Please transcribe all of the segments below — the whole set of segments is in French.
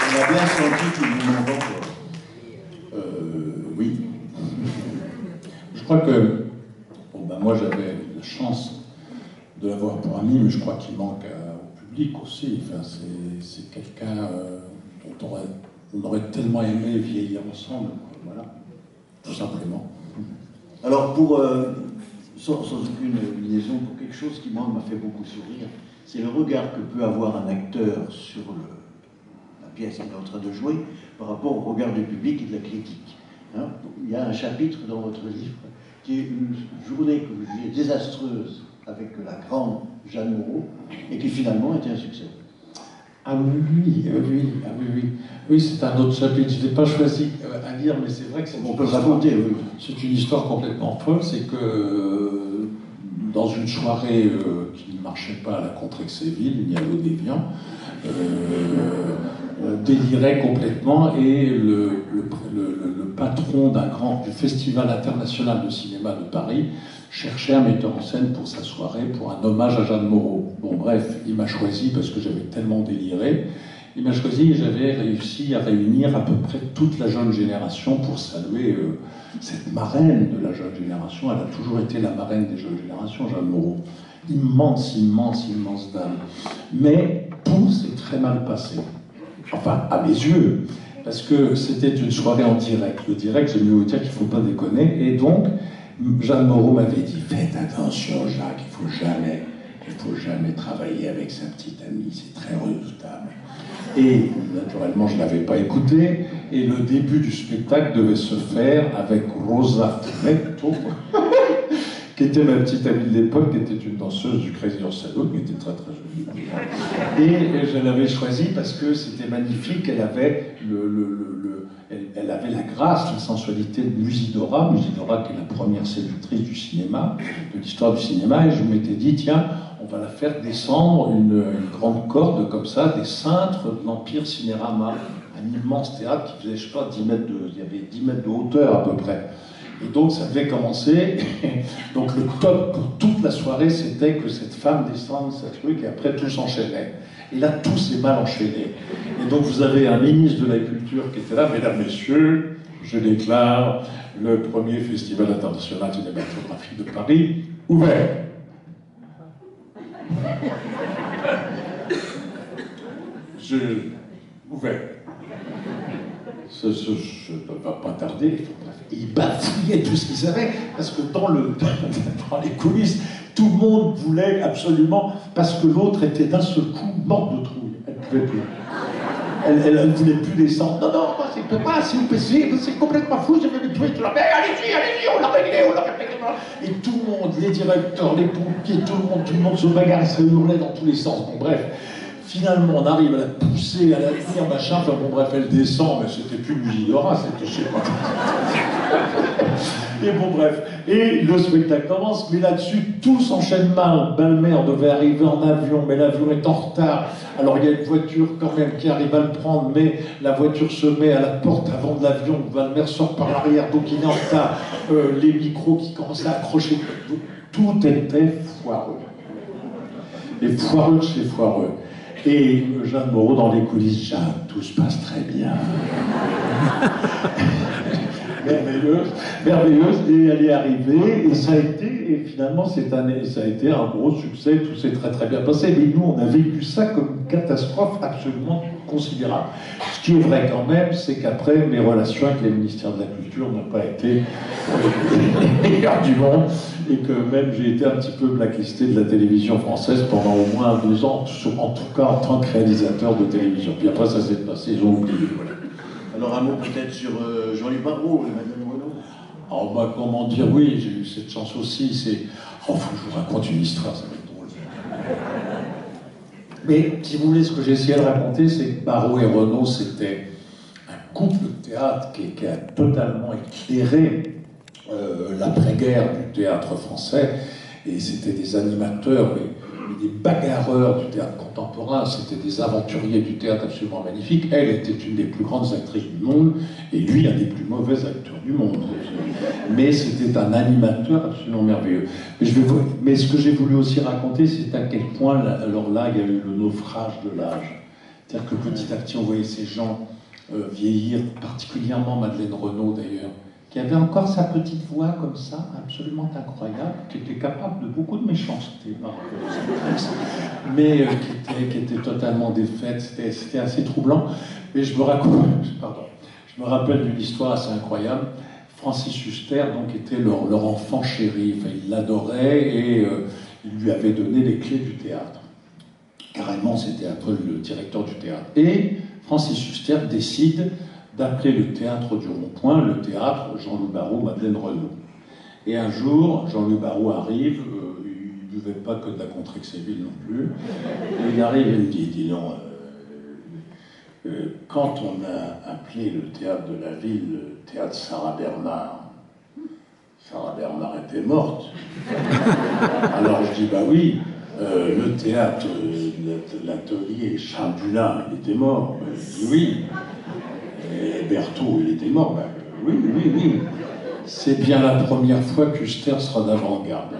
On a bien senti qu'il vous manque encore. Oui. Je crois que bon, ben moi j'avais la chance de l'avoir pour ami, mais je crois qu'il manque au public aussi. Enfin, c'est quelqu'un dont on aurait tellement aimé vieillir ensemble. Voilà, tout simplement. Alors, sans aucune liaison, pour quelque chose qui, moi, m'a fait beaucoup sourire, c'est le regard que peut avoir un acteur sur la pièce qu'il est en train de jouer par rapport au regard du public et de la critique. Hein, il y a un chapitre dans votre livre qui est une journée que vous disiez désastreuse avec la grande Jeanne Moreau et qui finalement était un succès. Ah oui, c'est un autre chapitre. Je n'ai pas choisi à lire, mais c'est vrai que on peut raconter. Oui. C'est une histoire complètement folle. C'est que dans une soirée qui ne marchait pas à la Contrexéville, Nialo Devian délirait complètement et le patron du Festival international de cinéma de Paris cherchait un metteur en scène pour sa soirée, pour un hommage à Jeanne Moreau. Bon, bref, il m'a choisi parce que j'avais tellement déliré. Il m'a choisi et j'avais réussi à réunir à peu près toute la jeune génération pour saluer cette marraine de la jeune génération. Elle a toujours été la marraine des jeunes générations, Jeanne Moreau. Immense dame. Mais tout s'est très mal passé. Enfin, à mes yeux. Parce que c'était une soirée en direct. Le direct, je vais vous dire qu'il ne faut pas déconner. Et donc, Jeanne Moreau m'avait dit, faites attention Jacques, il faut jamais travailler avec sa petite amie, c'est très redoutable. Et naturellement, je ne l'avais pas écouté, et le début du spectacle devait se faire avec Rosa Fretto, qui était ma petite amie de l'époque, qui était une danseuse du Crazy Horse Saloon, qui était très très jolie. Et je l'avais choisie parce que c'était magnifique, elle avait elle avait la grâce, la sensualité de Musidora qui est la première séductrice du cinéma, de l'histoire du cinéma, et je m'étais dit, tiens, on va la faire descendre une grande corde comme ça, des cintres de l'Empire Cinérama, un immense théâtre qui faisait, je sais pas, 10 mètres il y avait 10 mètres de hauteur à peu près. Et donc ça devait commencer, donc le top pour toute la soirée, c'était que cette femme descende, ce truc, et après tout s'enchaînait. Et là, tout s'est mal enchaîné. Et donc vous avez un ministre de la Culture qui était là, mesdames, messieurs, je déclare le premier festival international cinématographique de Paris ouvert. Ouvert. Ça ne va pas tarder. Il bafouillait tout ce qu'il savait, parce que dans les coulisses, tout le monde voulait absolument, parce que l'autre était d'un seul coup morte de trouille. Elle ne pouvait plus. Elle ne voulait plus descendre. Non, c'est pas, s'il vous plaît, c'est complètement fou, je vais le tuer. Mais allez-y, on l'a réglé. Et tout le monde, les directeurs, les pompiers, tout le monde se bagarre et se hurlait dans tous les sens. Bon, bref. Finalement, on arrive à la pousser, à la tenir, machin, enfin bon, bref, elle descend, mais c'était plus Musidora, c'était je sais pas. Et bon, bref. Et le spectacle commence, mais là-dessus, tout s'enchaîne mal. Balmer devait arriver en avion, mais l'avion est en retard. Alors il y a une voiture quand même qui arrive à le prendre, mais la voiture se met à la porte avant de l'avion. Balmer sort par l'arrière, donc il est en retard. Les micros qui commencent à accrocher. Tout était foireux. Et foireux de chez foireux. Et Jeanne Moreau dans les coulisses, Jeanne, tout se passe très bien. merveilleuse, et elle est arrivée, et ça a été, et finalement cette année, ça a été un gros succès, tout s'est très très bien passé, mais nous on a vécu ça comme une catastrophe absolument considérable. Ce qui est vrai quand même, c'est qu'après, mes relations avec les ministères de la Culture n'ont pas été les meilleures du monde, et que même j'ai été un petit peu blacklisté de la télévision française pendant au moins 2 ans, en tout cas en tant que réalisateur de télévision. Puis après ça s'est passé, ils ont oublié. Voilà. Alors un mot peut-être sur Jean-Luc Barrault et Madame Renaud. Oh bah comment dire, oui, j'ai eu cette chance aussi, c'est... Oh, faut que je vous raconte une histoire, ça va être drôle. Mais si vous voulez, ce que j'ai essayé de raconter, c'est que Barrault et Renaud, c'était un couple de théâtre qui a totalement éclairé l'après-guerre du théâtre français, et c'était des animateurs, mais des bagarreurs du théâtre contemporain, c'était des aventuriers du théâtre absolument magnifiques. Elle était une des plus grandes actrices du monde, et lui, un des plus mauvais acteurs du monde. Mais c'était un animateur absolument merveilleux. Mais ce que j'ai voulu aussi raconter, c'est à quel point, alors là, il y a eu le naufrage de l'âge. C'est-à-dire que petit à petit, on voyait ces gens vieillir, particulièrement Madeleine Renaud d'ailleurs, qui avait encore sa petite voix comme ça, absolument incroyable, qui était capable de beaucoup de méchanceté, mais qui était totalement défaite, c'était assez troublant. Et je me rappelle d'une histoire assez incroyable. Francis Huster donc, était leur enfant chéri, enfin, il l'adorait et il lui avait donné les clés du théâtre. Carrément, c'était un peu le directeur du théâtre. Et Francis Huster décide d'appeler le théâtre du Rond-Point le théâtre Jean-Loup Barrault, Madeleine Renaud. Et un jour, Jean-Loup Barrault arrive, il ne buvait pas que de la Contrexéville non plus, et il arrive et me dit, dis donc, quand on a appelé le théâtre de la ville le théâtre Sarah Bernard était morte. Alors je dis, bah oui, le théâtre, l'atelier Charles Dullin, il était mort. Je dis oui. Et Berthaud, il était mort. Ben, oui. C'est bien la première fois qu'Huster sera d'avant-garde.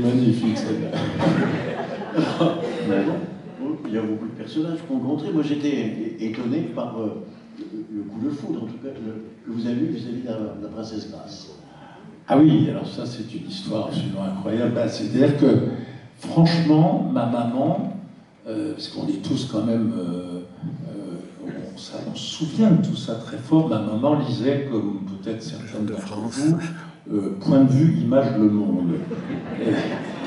Magnifique celle-là. Il y a beaucoup de personnages rencontrés. Moi, j'étais étonné par le coup de foudre, en tout cas, que vous avez eu vis-à-vis de la princesse Grace. Ah oui, alors ça, c'est une histoire absolument incroyable. C'est-à-dire que, franchement, ma maman, parce qu'on est tous quand même, on se souvient de tout ça très fort, ma maman lisait, comme peut-être certains d'entre vous, Point de vue, image, le monde.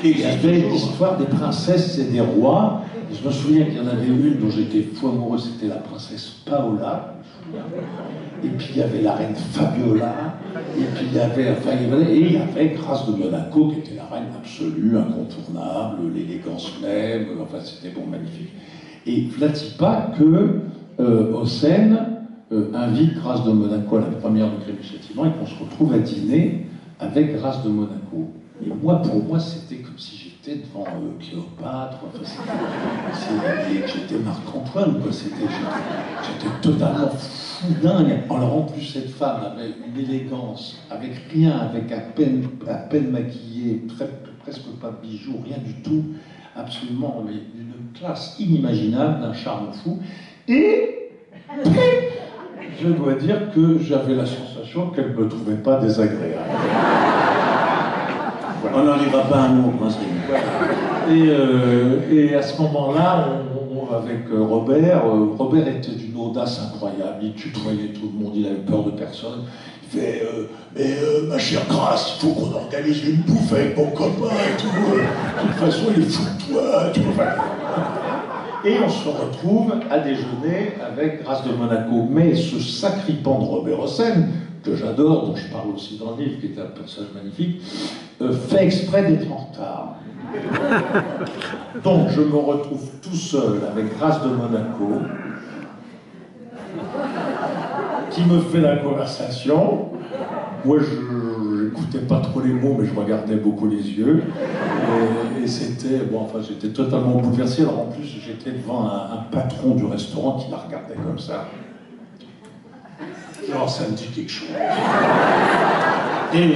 Il y avait l'histoire des princesses et des rois. Et je me souviens qu'il y en avait une dont j'étais fou amoureux, c'était la princesse Paola. Et puis il y avait la reine Fabiola. Et puis il y avait, il y avait Grâce de Monaco qui était la reine absolue, incontournable, l'élégance même. Enfin, c'était bon, magnifique. Et Flatipa que Hossein invite Grâce de Monaco à la première de Crémieux-Châtillon et qu'on se retrouve à dîner avec Grâce de Monaco. Et moi, pour moi, c'était comme si j'étais devant Cléopâtre, j'étais Marc-Antoine, quoi. J'étais totalement fou dingue. Alors en plus, cette femme avait une élégance, avec rien, avec à peine maquillée, presque pas de bijoux, rien du tout, absolument, mais d'une classe inimaginable, d'un charme fou. Et je dois dire que j'avais la sensation qu'elle ne me trouvait pas désagréable. Voilà. On n'en dira pas un mot, Prince Et à ce moment-là, avec Robert était d'une audace incroyable. Il tutoyait tout le monde, il avait peur de personne. Il fait ma chère Grace, il faut qu'on organise une bouffe avec mon copain et tout. De toute façon, il est fou de toi. Tout. Et on se retrouve à déjeuner avec Grâce de Monaco. Mais ce sacripant de Robert Hossein, que j'adore, dont je parle aussi dans le livre, qui est un personnage magnifique, fait exprès d'être en retard. Donc je me retrouve tout seul avec Grâce de Monaco, qui me fait la conversation. Moi, je n'écoutais pas trop les mots, mais je regardais beaucoup les yeux. Et c'était, j'étais totalement bouleversé. Alors en plus, j'étais devant un patron du restaurant qui la regardait comme ça. Alors ça me dit quelque chose. Et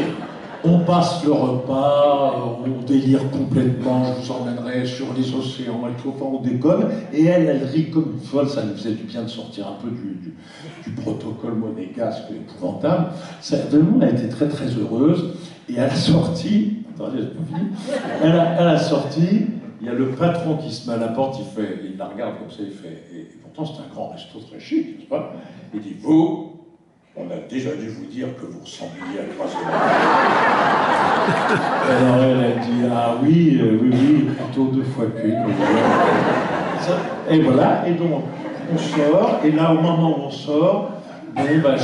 on passe le repas, on délire complètement, je vous emmènerai sur les océans et tout, enfin on déconne, et elle rit comme une folle, ça nous faisait du bien de sortir un peu du protocole monégasque épouvantable. Vraiment, elle a été très très heureuse, et à la sortie, attendez, j'ai pas fini, à la sortie, il y a le patron qui se met à la porte, il la regarde comme ça, il fait, et pourtant c'est un grand resto très chic, n'est-ce pas? Il dit, vous, on a déjà dû vous dire que vous ressembliez à Grâce de Monaco. Alors elle a dit, ah oui, plutôt 2 fois qu'une. Et voilà, et donc on sort, et là au moment où on sort, bon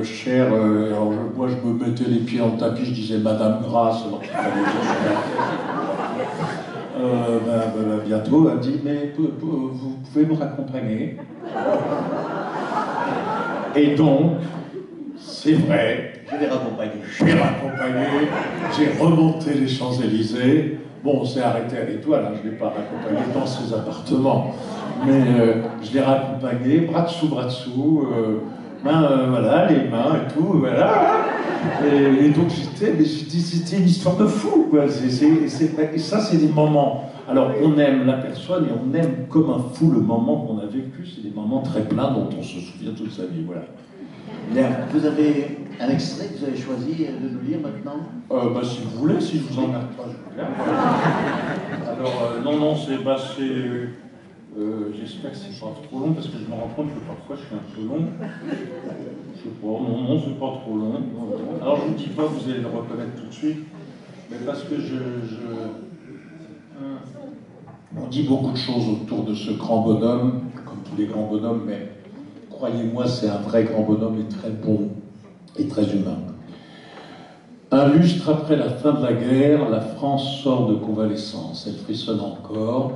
cher, alors moi je me mettais les pieds dans le tapis, je disais Madame Grâce, alors qu'il fallait dire bientôt, elle dit, mais vous pouvez me raccompagner? Et donc, c'est vrai, je l'ai raccompagné. J'ai remonté les Champs-Élysées. Bon, on s'est arrêté à l'Étoile, je ne l'ai pas raccompagné dans ses appartements. Mais je l'ai raccompagné, bras dessous, voilà, les mains et tout, voilà. Et donc mais c'était une histoire de fou, quoi. Et ça, c'est des moments. Alors, on aime la personne et on aime comme un fou le moment qu'on a vécu. C'est des moments très pleins dont on se souvient toute sa vie. Voilà. Bien. Vous avez un extrait que vous avez choisi de nous lire maintenant Si vous voulez, si je vous emmerde pas, je veux bien. Alors, non, j'espère que c'est pas trop long parce que je me rends compte que parfois je suis un peu long. Je sais pas, non, c'est pas trop long. Alors je vous dis pas, vous allez le reconnaître tout de suite, mais parce que on dit beaucoup de choses autour de ce grand bonhomme, comme tous les grands bonhommes, mais croyez-moi, c'est un vrai grand bonhomme et très bon et très humain. Un lustre après la fin de la guerre, la France sort de convalescence. Elle frissonne encore.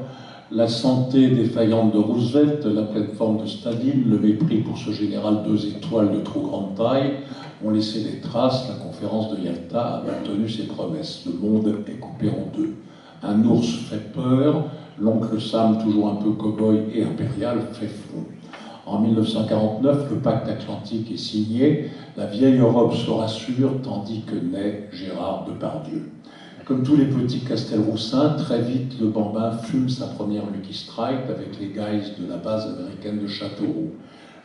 La santé défaillante de Roosevelt, la pleine forme de Staline, le mépris pour ce général 2 étoiles de trop grande taille ont laissé des traces. La conférence de Yalta a mal tenu ses promesses. Le monde est coupé en deux. Un ours fait peur, l'oncle Sam, toujours un peu cow-boy et impérial, fait front. En 1949, le pacte atlantique est signé, la vieille Europe se rassure, tandis que naît Gérard Depardieu. Comme tous les petits Castelroussins, très vite, le bambin fume sa première Lucky Strike avec les guys de la base américaine de Châteauroux.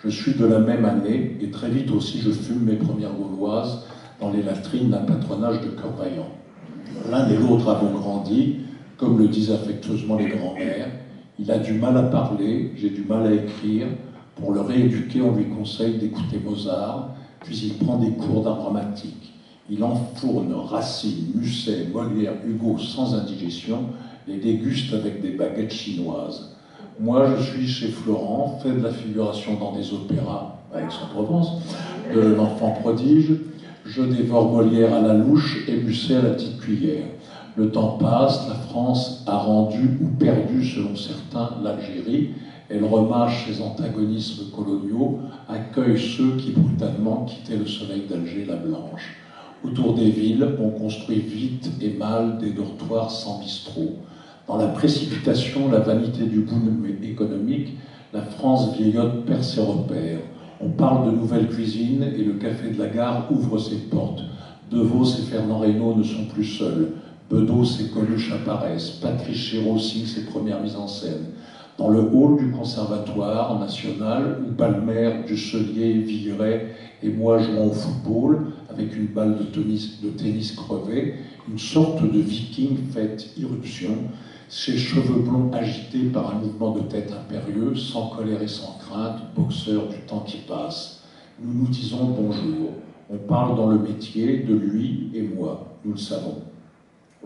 Je suis de la même année, et très vite aussi, je fume mes premières gauloises dans les latrines d'un patronage de Cœur-Vaillant. L'un et l'autre avons grandi, comme le disent affectueusement les grands-mères. Il a du mal à parler, j'ai du mal à écrire. Pour le rééduquer, on lui conseille d'écouter Mozart, puis il prend des cours d'art dramatique. Il enfourne Racine, Musset, Molière, Hugo sans indigestion, les déguste avec des baguettes chinoises. Moi, je suis chez Florent, fait de la figuration dans des opéras à Aix-en-Provence, de l'enfant prodige. Je dévore Molière à la louche et Musset à la petite cuillère. Le temps passe, la France a rendu ou perdu, selon certains, l'Algérie. Elle remarche ses antagonismes coloniaux, accueille ceux qui brutalement quittaient le soleil d'Alger, la Blanche. Autour des villes, on construit vite et mal des dortoirs sans bistrot. Dans la précipitation, la vanité du boom économique, la France vieillotte perd ses repères. On parle de nouvelles cuisines et le café de la gare ouvre ses portes. De Vos et Fernand Reynaud ne sont plus seuls. Bedos et Coluche apparaissent. Patrice Chéreau signe ses premières mises en scène. Dans le hall du Conservatoire national, où Balmer, Dusselier, Villeray et moi jouons au football, avec une balle de tennis crevée, une sorte de viking fait irruption, ses cheveux blonds agités par un mouvement de tête impérieux, sans colère et sans crainte, boxeur du temps qui passe. Nous nous disons bonjour. On parle dans le métier de lui et moi, nous le savons.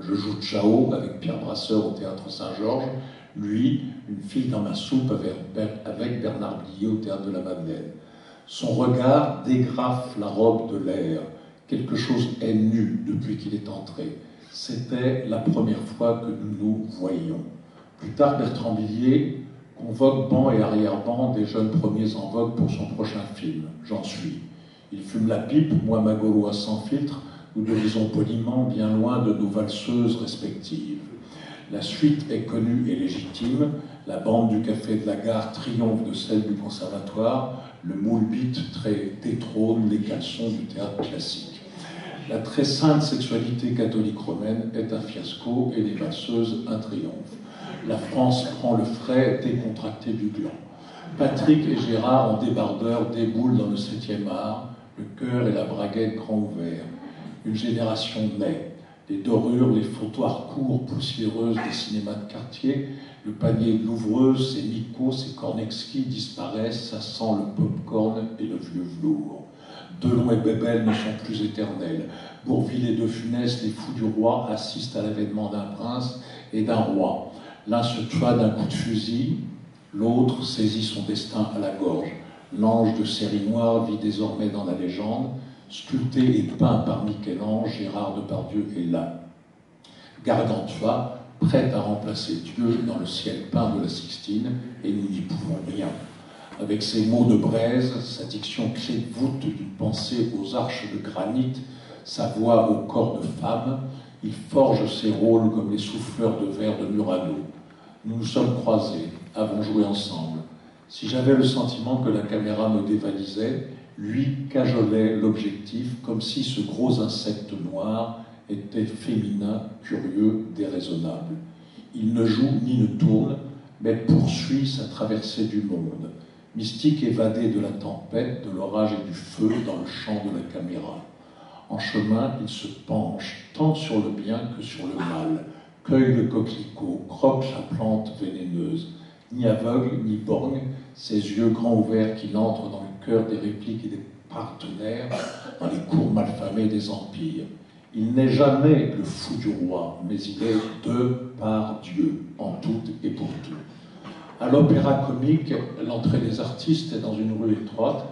Je joue Ciao avec Pierre Brasseur au Théâtre Saint-Georges, lui, une fille dans ma soupe avec Bernard Blier au Théâtre de la Madeleine. Son regard dégrafe la robe de l'air. Quelque chose est nu depuis qu'il est entré. C'était la première fois que nous nous voyions. Plus tard, Bertrand Blier convoque banc et arrière-banc des jeunes premiers en vogue pour son prochain film. J'en suis. Il fume la pipe, moi ma gauloise sans filtre, nous devisons poliment bien loin de nos valseuses respectives. La suite est connue et légitime. La bande du café de la gare triomphe de celle du conservatoire. Le moule bite détrône les caleçons du théâtre classique. La très sainte sexualité catholique romaine est un fiasco et les valseuses un triomphe. La France prend le frais décontracté du gland. Patrick et Gérard en débardeur déboulent dans le 7e art, le cœur et la braguette grand ouverts. Une génération naît. Les dorures, les fauteuils courts, poussiéreuses des cinémas de quartier, le panier de l'ouvreuse, ses micos, ses cornexkis disparaissent, ça sent le pop-corn et le vieux velours. Delon et Bébel ne sont plus éternels. Bourvil et De Funès, les fous du roi, assistent à l'avènement d'un prince et d'un roi. L'un se tua d'un coup de fusil, l'autre saisit son destin à la gorge. L'ange de Sérinois vit désormais dans la légende. Sculpté et peint par Michel-Ange, Gérard Depardieu est là. Gargantua, prête à remplacer Dieu dans le ciel peint de la Sixtine, et nous n'y pouvons rien. Avec ses mots de braise, sa diction clé de voûte d'une pensée aux arches de granit, sa voix au corps de femme, il forge ses rôles comme les souffleurs de verre de Murano. Nous nous sommes croisés, avons joué ensemble. Si j'avais le sentiment que la caméra me dévalisait, lui cajolait l'objectif comme si ce gros insecte noir était féminin, curieux, déraisonnable. Il ne joue ni ne tourne, mais poursuit sa traversée du monde, mystique évadé de la tempête, de l'orage et du feu dans le champ de la caméra. En chemin, il se penche tant sur le bien que sur le mal, cueille le coquelicot, croque la plante vénéneuse. Ni aveugle, ni borgne, ses yeux grands ouverts qu'il entre dans le cœur des répliques et des partenaires, dans les cours malfamés des empires. Il n'est jamais le fou du roi, mais il est de par Dieu, en tout et pour tout. À l'opéra comique, l'entrée des artistes est dans une rue étroite,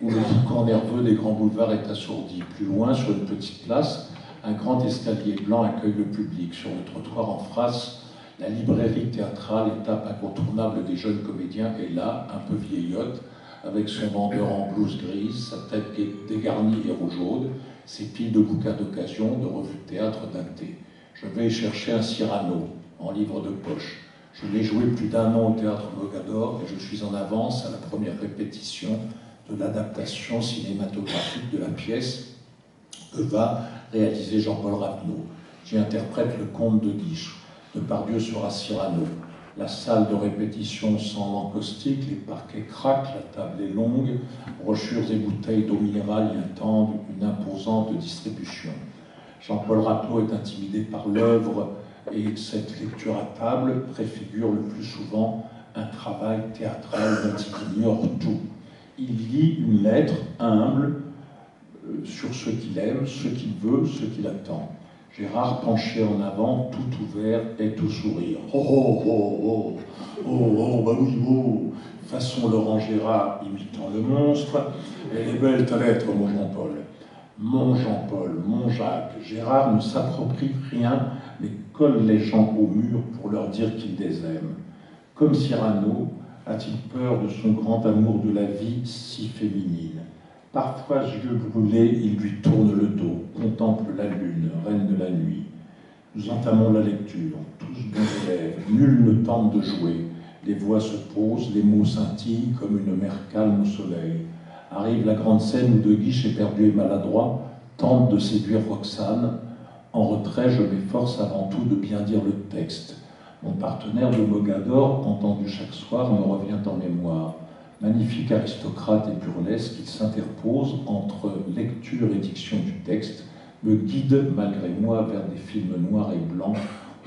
où le boucan nerveux des grands boulevards est assourdi. Plus loin, sur une petite place, un grand escalier blanc accueille le public. Sur le trottoir en face, la librairie théâtrale, étape incontournable des jeunes comédiens, est là, un peu vieillotte, avec son vendeur en blouse grise, sa tête dégarnie et rougeaude, ses piles de bouquins d'occasion, de revues de théâtre datées. Je vais y chercher un Cyrano, en livre de poche. Je l'ai joué plus d'1 an au théâtre Mogador et je suis en avance à la première répétition de l'adaptation cinématographique de la pièce que va réaliser Jean-Paul Rapneau. J'y interprète le comte de Guiche. Depardieu sera Cyrano. La salle de répétition sent l'encaustique, les parquets craquent, la table est longue, brochures et bouteilles d'eau minérale y attendent une imposante distribution. Jean-Paul Rapneau est intimidé par l'œuvre et cette lecture à table préfigure le plus souvent un travail théâtral dont il ignore tout. Il lit une lettre humble sur ce qu'il aime, ce qu'il veut, ce qu'il attend. Gérard, penché en avant, tout ouvert et tout sourire. Oh, oh, oh, oh, oh, oh, bah oui, oh. Façon Laurent Gérard imitant le monstre. Elle est belle ta lettre, mon Jean-Paul. Mon Jean-Paul, mon Jacques. Gérard ne s'approprie rien, mais colle les gens au mur pour leur dire qu'il les aime. Comme Cyrano, a-t-il peur de son grand amour de la vie si féminine? Parfois, yeux brûlés, il lui tourne le dos, contemple la lune, reine de la nuit. Nous entamons la lecture, tous bons élèves, nul ne tente de jouer. Les voix se posent, les mots scintillent comme une mer calme au soleil. Arrive la grande scène où De Guiche, éperdu et maladroit, tente de séduire Roxane. En retrait, je m'efforce avant tout de bien dire le texte. Mon partenaire de Mogador, entendu chaque soir, me revient en mémoire. Magnifique aristocrate et burlesque, il s'interpose entre lecture et diction du texte, me guide malgré moi vers des films noirs et blancs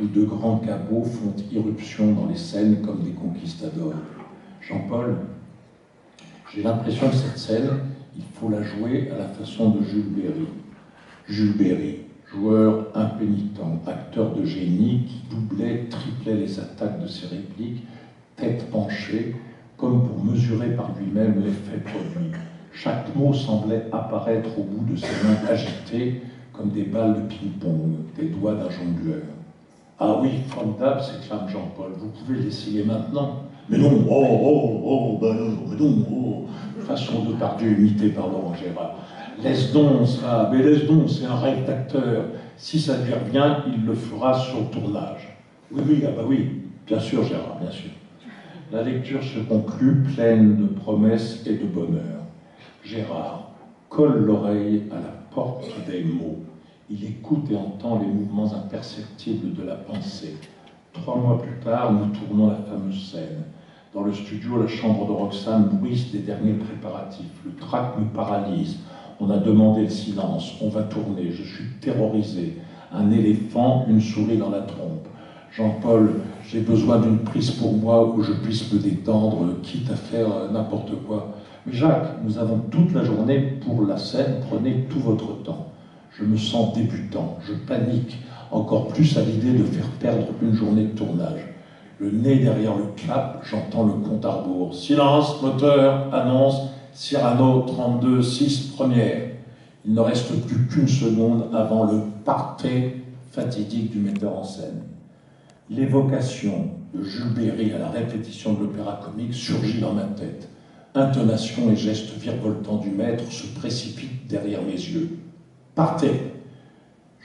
où de grands cabots font irruption dans les scènes comme des conquistadors. Jean-Paul, j'ai l'impression que cette scène, il faut la jouer à la façon de Jules Berry. Jules Berry, joueur impénitent, acteur de génie qui doublait, triplait les attaques de ses répliques, tête penchée, comme pour mesurer par lui-même l'effet produit. Chaque mot semblait apparaître au bout de ses mains agitées comme des balles de ping-pong, des doigts d'un jongleur. « Ah oui, formidable !» s'exclame Jean-Paul. « Vous pouvez l'essayer maintenant ?»« Mais non, ben non, mais non, oh !» Façon de Depardieu imitée par Laurent Gérard. « Laisse donc ça, mais laisse donc, c'est un rêve d'acteur. Si ça lui revient, il le fera sur le tournage. »« Oui, oui, ah bah oui, bien sûr Gérard, bien sûr. » La lecture se conclut pleine de promesses et de bonheur. Gérard colle l'oreille à la porte des mots. Il écoute et entend les mouvements imperceptibles de la pensée. 3 mois plus tard, nous tournons la fameuse scène. Dans le studio, la chambre de Roxane bruisse des derniers préparatifs. Le trac me paralyse. On a demandé le silence. On va tourner. Je suis terrorisé. Un éléphant, une souris dans la trompe. Jean-Paul, j'ai besoin d'une prise pour moi où je puisse me détendre, quitte à faire n'importe quoi. Mais Jacques, nous avons toute la journée pour la scène, prenez tout votre temps. Je me sens débutant, je panique, encore plus à l'idée de faire perdre une journée de tournage. Le nez derrière le clap, j'entends le compte à rebours. Silence, moteur, annonce, Cyrano 32, 6, première. Il ne reste plus qu'une seconde avant le party fatidique du metteur en scène. L'évocation de Jules Berry à la répétition de l'opéra comique surgit dans ma tête. Intonation et gestes virevoltants du maître se précipitent derrière mes yeux. Partez!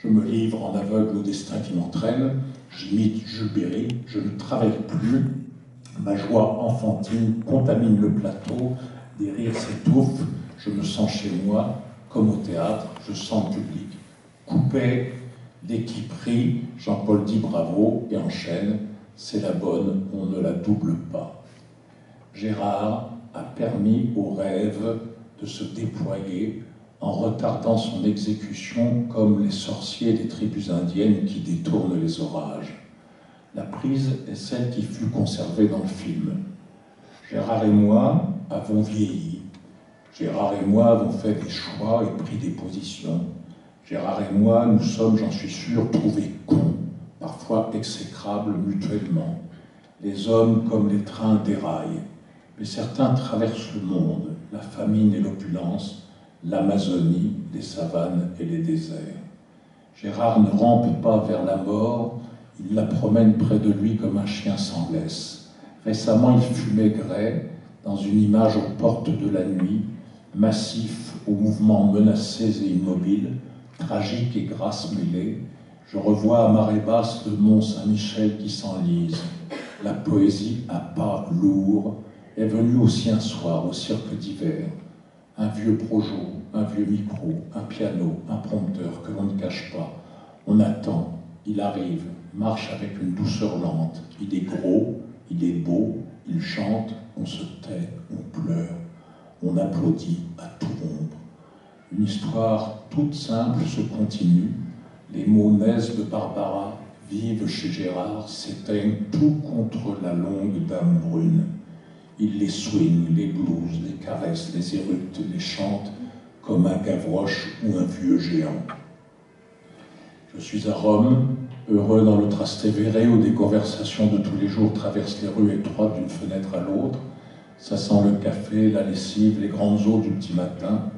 Je me livre en aveugle au destin qui m'entraîne. J'imite Jules Berry. Je ne travaille plus. Ma joie enfantine contamine le plateau. Des rires s'étouffent. Je me sens chez moi, comme au théâtre, je sens le public. Coupé, dès qu'il prie, Jean-Paul dit bravo et enchaîne, c'est la bonne, on ne la double pas. Gérard a permis au rêve de se déployer en retardant son exécution comme les sorciers des tribus indiennes qui détournent les orages. La prise est celle qui fut conservée dans le film. Gérard et moi avons vieilli. Gérard et moi avons fait des choix et pris des positions. Gérard et moi, nous sommes, j'en suis sûr, trouvés cons, parfois exécrables mutuellement. Les hommes comme les trains déraillent, mais certains traversent le monde, la famine et l'opulence, l'Amazonie, les savanes et les déserts. Gérard ne rampe pas vers la mort, il la promène près de lui comme un chien sans laisse. Récemment, il fut Maigret, dans une image aux portes de la nuit, massif, aux mouvements menacés et immobiles, tragique et grâce mêlée. Je revois à marée basse le mont Saint-Michel qui s'enlise. La poésie à pas lourd est venue aussi un soir au cirque d'hiver. Un vieux projo, un vieux micro, un piano, un prompteur que l'on ne cache pas. On attend, il arrive, marche avec une douceur lente. Il est gros, il est beau, il chante, on se tait, on pleure, on applaudit à tout rompre. Une histoire toute simple se continue. Les mots naissent de Barbara, vivent chez Gérard, s'éteignent tout contre la longue dame brune. Il les swing, les blues, les caresse, les éructe, les chante comme un Gavroche ou un vieux géant. Je suis à Rome, heureux dans le Trastevere où des conversations de tous les jours traversent les rues étroites d'une fenêtre à l'autre. Ça sent le café, la lessive, les grandes eaux du petit matin.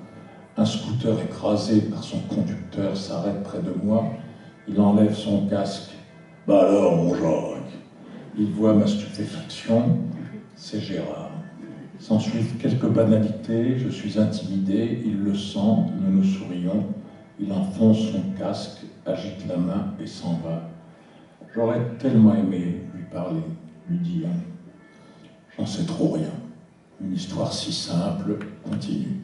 Un scooter écrasé par son conducteur s'arrête près de moi. Il enlève son casque. « Bah alors, mon Jacques !» Il voit ma stupéfaction. C'est Gérard. S'ensuivent quelques banalités, je suis intimidé, il le sent, nous nous sourions. Il enfonce son casque, agite la main et s'en va. J'aurais tellement aimé lui parler, lui dire. J'en sais trop rien. Une histoire si simple continue.